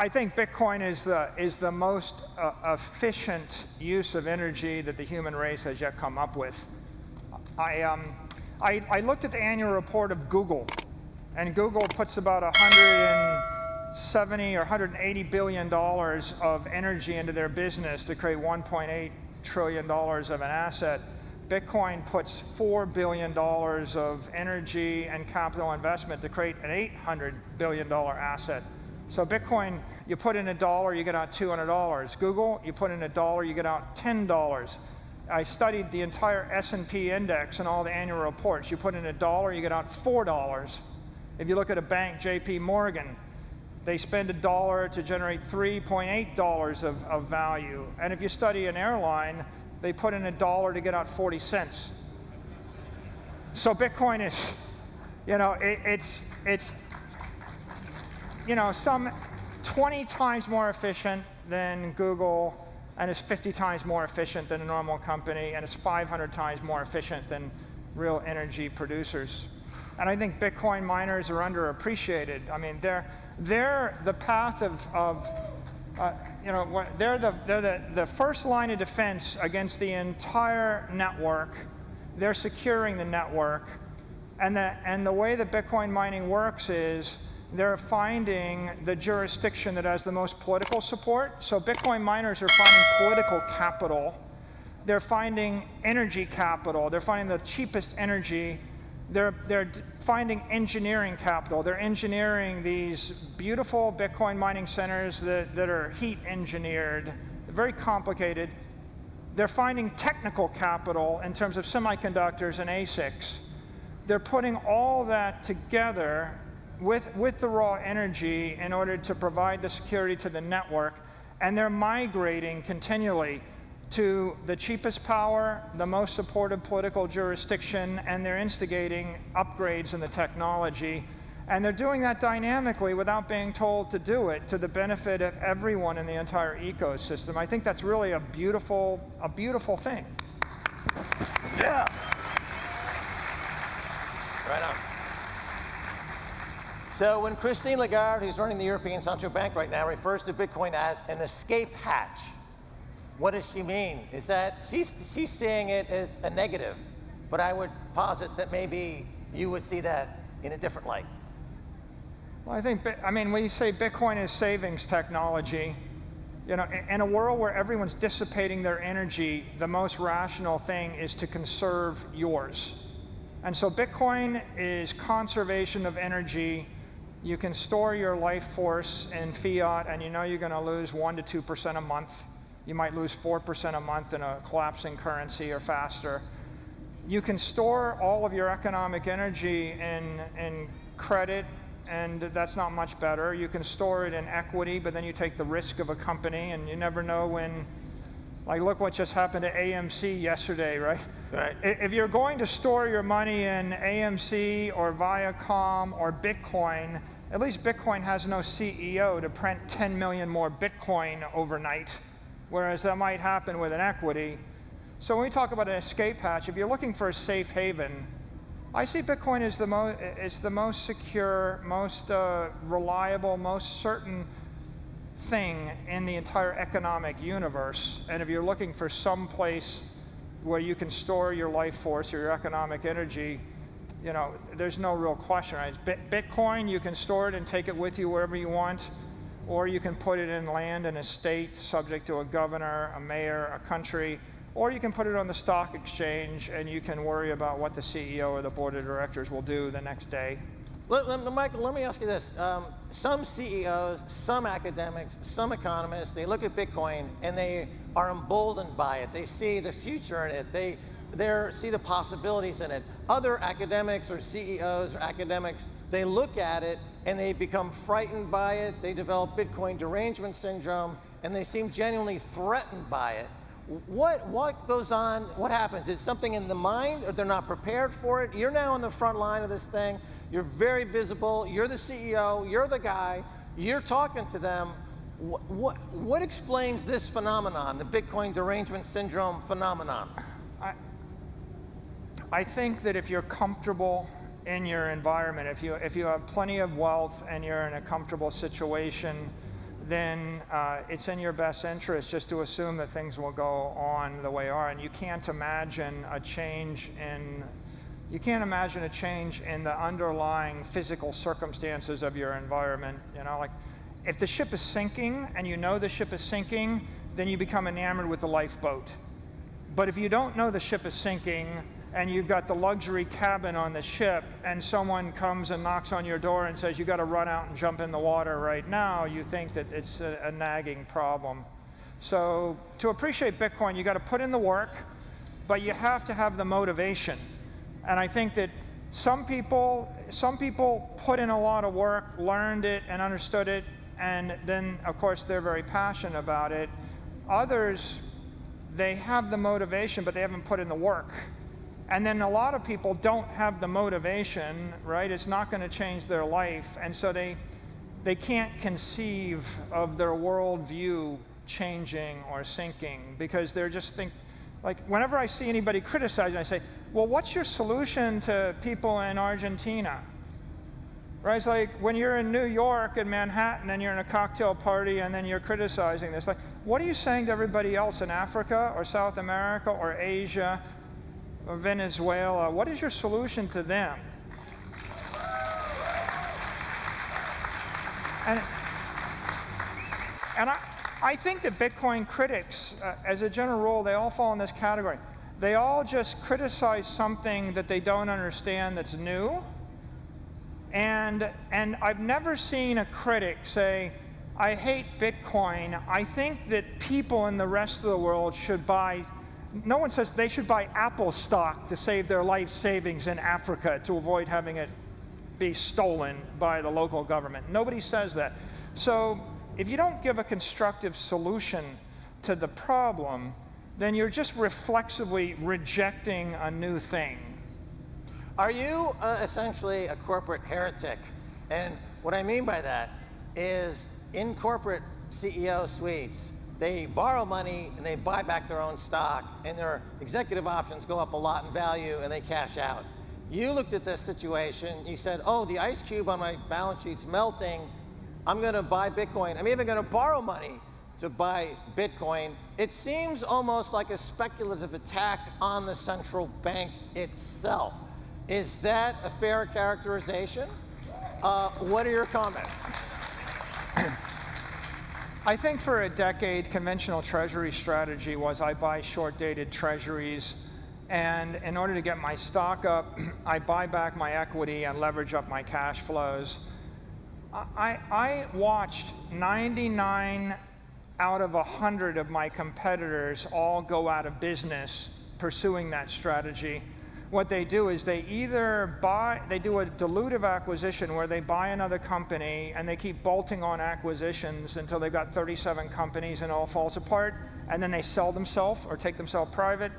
I think Bitcoin is the most efficient use of energy that the human race has yet come up with. I looked at the annual report of Google, and Google puts about 170 or 180 billion dollars of energy into their business to create 1.8 trillion dollars of an asset. Bitcoin puts $4 billion of energy and capital investment to create an $800 billion asset. So Bitcoin, you put in $1, you get out $200. Google, you put in $1, you get out $10. I studied the entire S&P index and all the annual reports. You put in $1, you get out $4. If you look at a bank, JP Morgan, they spend $1 to generate $3.8 of value. And if you study an airline, they put in $1 to get out 40 cents. So Bitcoin is, it's some 20 times more efficient than Google, and it's 50 times more efficient than a normal company, and it's 500 times more efficient than real energy producers. And I think Bitcoin miners are underappreciated. I mean, they're the path they're the first line of defense against the entire network. They're securing the network, and the way that Bitcoin mining works is they're finding the jurisdiction that has the most political support. So Bitcoin miners are finding political capital. They're finding energy capital. They're finding the cheapest energy. They're finding engineering capital. They're engineering these beautiful Bitcoin mining centers that are heat engineered, very complicated. They're finding technical capital in terms of semiconductors and ASICs. They're putting all that together with the raw energy in order to provide the security to the network, and they're migrating continually to the cheapest power, the most supportive political jurisdiction, and they're instigating upgrades in the technology. And they're doing that dynamically without being told to do it, to the benefit of everyone in the entire ecosystem. I think that's really a beautiful thing. Yeah. Right on. So when Christine Lagarde, who's running the European Central Bank right now, refers to Bitcoin as an escape hatch, what does she mean? Is that she's seeing it as a negative, but I would posit that maybe you would see that in a different light. Well, when you say Bitcoin is savings technology, in a world where everyone's dissipating their energy, the most rational thing is to conserve yours. And so Bitcoin is conservation of energy. You can store your life force in fiat, and you're going to lose 1% to 2% a month. You might lose 4% a month in a collapsing currency or faster. You can store all of your economic energy in credit, and that's not much better. You can store it in equity, but then you take the risk of a company, and you never know when. Like, look what just happened to AMC yesterday, right? Right. If you're going to store your money in AMC or Viacom or Bitcoin, at least Bitcoin has no CEO to print 10 million more Bitcoin overnight, whereas that might happen with an equity. So when we talk about an escape hatch, if you're looking for a safe haven, I see Bitcoin as the most secure, most reliable, most certain thing in the entire economic universe. And if you're looking for some place where you can store your life force or your economic energy, there's no real question. Right? Bitcoin, you can store it and take it with you wherever you want, or you can put it in land in a state subject to a governor, a mayor, a country, or you can put it on the stock exchange and you can worry about what the CEO or the board of directors will do the next day. Michael, let me ask you this. Some CEOs, some academics, some economists, they look at Bitcoin and they are emboldened by it. They see the future in it. They see the possibilities in it. Other academics or CEOs or academics, they look at it and they become frightened by it. They develop Bitcoin derangement syndrome, and they seem genuinely threatened by it. What goes on? What happens? Is something in the mind, or they're not prepared for it? You're now on the front line of this thing. You're very visible. You're the CEO. You're the guy. You're talking to them. What explains this phenomenon, the Bitcoin derangement syndrome phenomenon? I think that if you're comfortable in your environment, if you have plenty of wealth and you're in a comfortable situation, then it's in your best interest just to assume that things will go on the way they are. And you can't imagine a change in the underlying physical circumstances of your environment. You know, like if the ship is sinking and you know the ship is sinking, then you become enamored with the lifeboat. But if you don't know the ship is sinking and you've got the luxury cabin on the ship and someone comes and knocks on your door and says you got to run out and jump in the water right now, you think that it's a nagging problem. So to appreciate Bitcoin, you got to put in the work, but you have to have the motivation. And I think that some people put in a lot of work, learned it and understood it, and then of course they're very passionate about it. Others, they have the motivation, but they haven't put in the work. And then a lot of people don't have the motivation, right? It's not going to change their life, and so they can't conceive of their worldview changing or sinking because they're just like whenever I see anybody criticizing, I say, well, what's your solution to people in Argentina? Right? It's like when you're in New York and Manhattan and you're in a cocktail party and then you're criticizing this. Like, what are you saying to everybody else in Africa or South America or Asia or Venezuela? What is your solution to them? And I think that Bitcoin critics, as a general rule, they all fall in this category. They all just criticize something that they don't understand that's new. And I've never seen a critic say, I hate Bitcoin. I think that people in the rest of the world should buy, no one says they should buy Apple stock to save their life savings in Africa to avoid having it be stolen by the local government. Nobody says that. So if you don't give a constructive solution to the problem, then you're just reflexively rejecting a new thing. Are you essentially a corporate heretic? And what I mean by that is in corporate CEO suites, they borrow money and they buy back their own stock, and their executive options go up a lot in value and they cash out. You looked at this situation, you said, oh, the ice cube on my balance sheet's melting, I'm going to buy Bitcoin. I'm even going to borrow money to buy Bitcoin. It seems almost like a speculative attack on the central bank itself. Is that a fair characterization? What are your comments? I think for a decade, conventional treasury strategy was I buy short-dated treasuries, and in order to get my stock up, I buy back my equity and leverage up my cash flows. I watched 99 out of 100 of my competitors all go out of business pursuing that strategy. What they do is they either do a dilutive acquisition where they buy another company and they keep bolting on acquisitions until they've got 37 companies and it all falls apart, and then they sell themselves or take themselves private,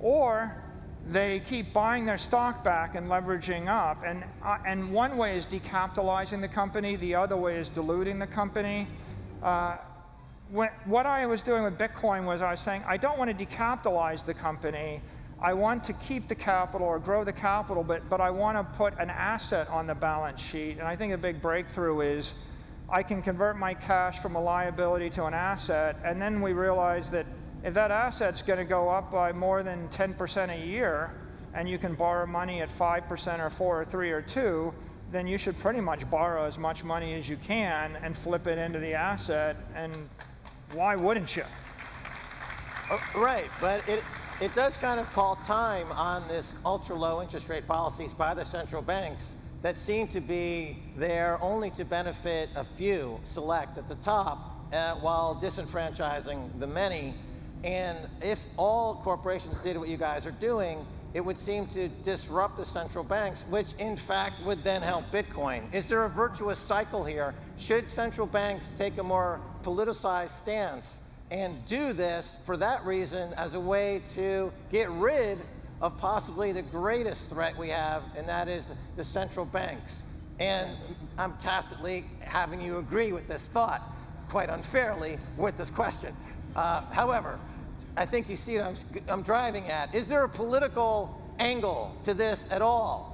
or they keep buying their stock back and leveraging up. And one way is decapitalizing the company, the other way is diluting the company. What I was doing with Bitcoin was I was saying, I don't want to decapitalize the company. I want to keep the capital or grow the capital, but I want to put an asset on the balance sheet. And I think a big breakthrough is I can convert my cash from a liability to an asset, and then we realize that if that asset's going to go up by more than 10% a year, and you can borrow money at 5% or 4 or 3 or 2, then you should pretty much borrow as much money as you can and flip it into the asset, and why wouldn't you? Right, but it does kind of call time on this ultra-low interest rate policies by the central banks that seem to be there only to benefit a few select at the top while disenfranchising the many. And if all corporations did what you guys are doing, it would seem to disrupt the central banks, which in fact would then help Bitcoin. Is there a virtuous cycle here? Should central banks take a more politicized stance and do this for that reason as a way to get rid of possibly the greatest threat we have, and that is the central banks? And I'm tacitly having you agree with this thought, quite unfairly, with this question. However, I think you see what I'm driving at. Is there a political angle to this at all?